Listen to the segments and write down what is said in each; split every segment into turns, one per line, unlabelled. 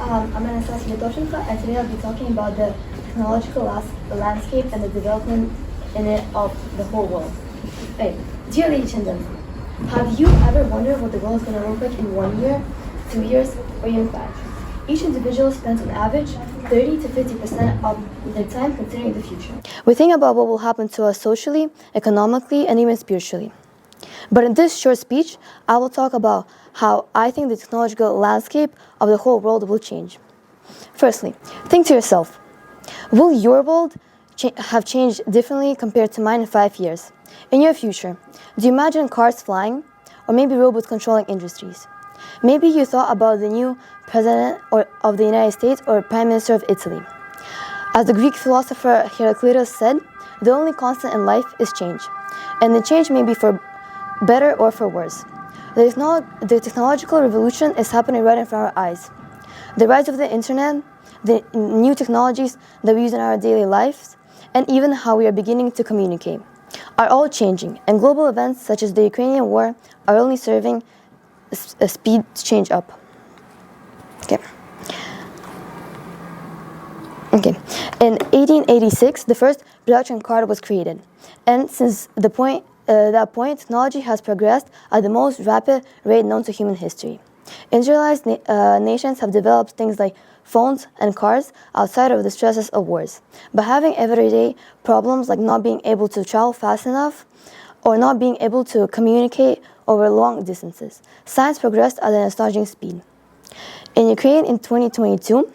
I'm Anastasiia Litovchenko, and today I'll be talking about the technological landscape and the development in it of the whole world. Hey, dear ladies and gentlemen, have you ever wondered what the world is going to look like in 1 year, 2 years, or even 5? Each individual spends on average 30 to 50% of their time considering the future. We think about what will happen to us socially, economically, and even spiritually. But in this short speech, I will talk about how I think the technological landscape of the whole world will change. Firstly, think to yourself, will your world have changed differently compared to mine in 5 years? In your future, do you imagine cars flying, or maybe robots controlling industries? Maybe you thought about the new president of the United States or Prime Minister of Italy. As the Greek philosopher Heraclitus said, the only constant in life is change, and the change may be for better or for worse. The technological revolution is happening right in front of our eyes. The rise of the internet, the new technologies that we use in our daily lives, and even how we are beginning to communicate are all changing, and global events such as the Ukrainian war are only serving a speed to change up. Okay. In 1886, the first production car was created, and since that point, technology has progressed at the most rapid rate known to human history. Industrialized nations have developed things like phones and cars outside of the stresses of wars, but having everyday problems like not being able to travel fast enough or not being able to communicate over long distances. Science progressed at an astonishing speed. In Ukraine in 2022,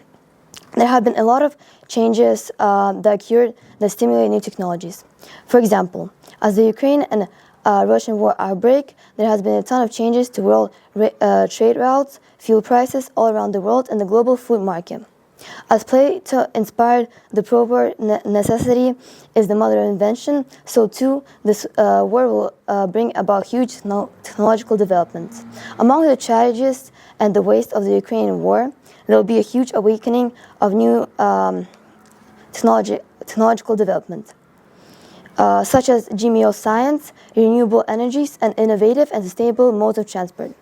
there have been a lot of changes that occurred that stimulate new technologies. For example, as the Ukraine and Russian war outbreak, there has been a ton of changes to world trade routes, fuel prices all around the world, and the global food market. As Plato inspired the proverb, necessity is the mother of invention, so too this war will bring about huge technological developments. Among the tragedies and the waste of the Ukrainian war, there will be a huge awakening of new technological development, such as geoscience, renewable energies, and innovative and sustainable modes of transport.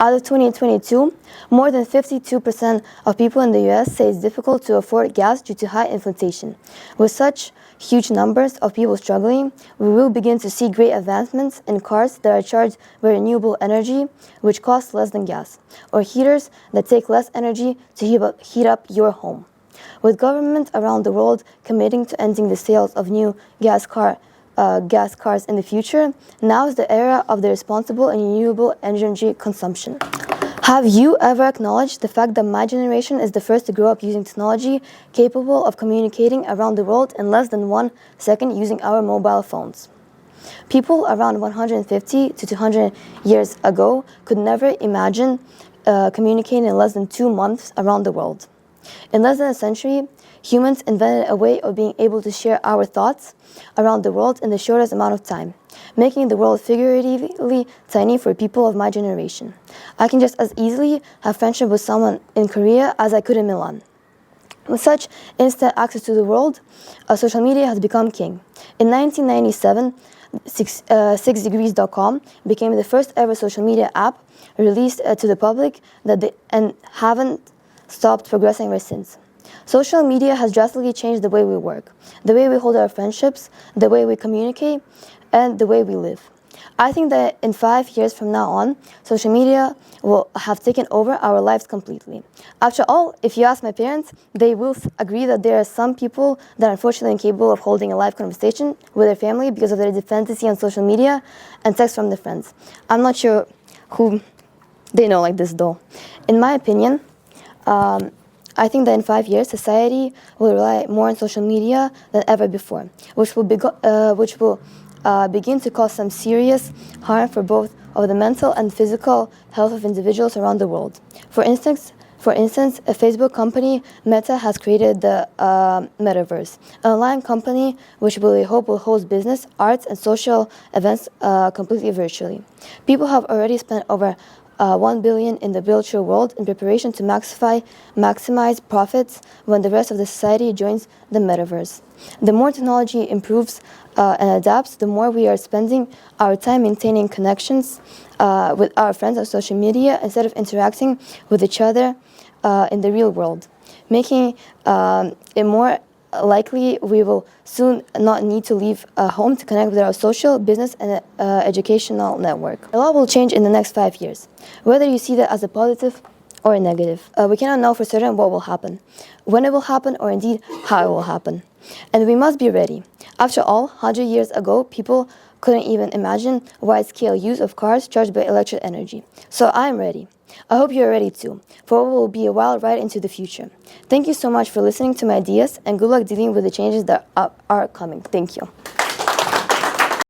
Out of 2022, more than 52% of people in the US say it's difficult to afford gas due to high inflation. With such huge numbers of people struggling, we will begin to see great advancements in cars that are charged by renewable energy, which costs less than gas, or heaters that take less energy to heat up your home. With governments around the world committing to ending the sales of new gas cars in the future, now is the era of the responsible and renewable energy consumption. Have you ever acknowledged the fact that my generation is the first to grow up using technology capable of communicating around the world in less than 1 second using our mobile phones? People around 150 to 200 years ago could never imagine communicating in less than 2 months around the world. In less than a century, humans invented a way of being able to share our thoughts around the world in the shortest amount of time, making the world figuratively tiny for people of my generation. I can just as easily have friendship with someone in Korea as I could in Milan. With such instant access to the world, social media has become king. In 1997, 6degrees.com became the first ever social media app released to the public and haven't stopped progressing ever since. Social media has drastically changed the way we work, the way we hold our friendships, the way we communicate, and the way we live. I think that in 5 years from now on, social media will have taken over our lives completely. After all, if you ask my parents, they will agree that there are some people that are unfortunately incapable of holding a live conversation with their family because of their dependency on social media and text from their friends. I'm not sure who they know like this though. In my opinion, I think that in 5 years, society will rely more on social media than ever before, which will begin to cause some serious harm for both of the mental and physical health of individuals around the world. For instance, a Facebook company, Meta, has created the Metaverse, an online company which we hope will host business, arts, and social events completely virtually. People have already spent over $1 billion in the virtual world in preparation to maximize profits when the rest of the society joins the metaverse. The more technology improves and adapts, the more we are spending our time maintaining connections with our friends on social media instead of interacting with each other in the real world, making it more likely we will soon not need to leave home to connect with our social, business, and educational network. A lot will change in the next 5 years, whether you see that as a positive or a negative. We cannot know for certain what will happen, when it will happen, or indeed how it will happen. And we must be ready. After all, 100 years ago, people couldn't even imagine wide-scale use of cars charged by electric energy. So I'm ready. I hope you're ready too, for it will be a wild ride into the future. Thank you so much for listening to my ideas, and good luck dealing with the changes that are coming. Thank you.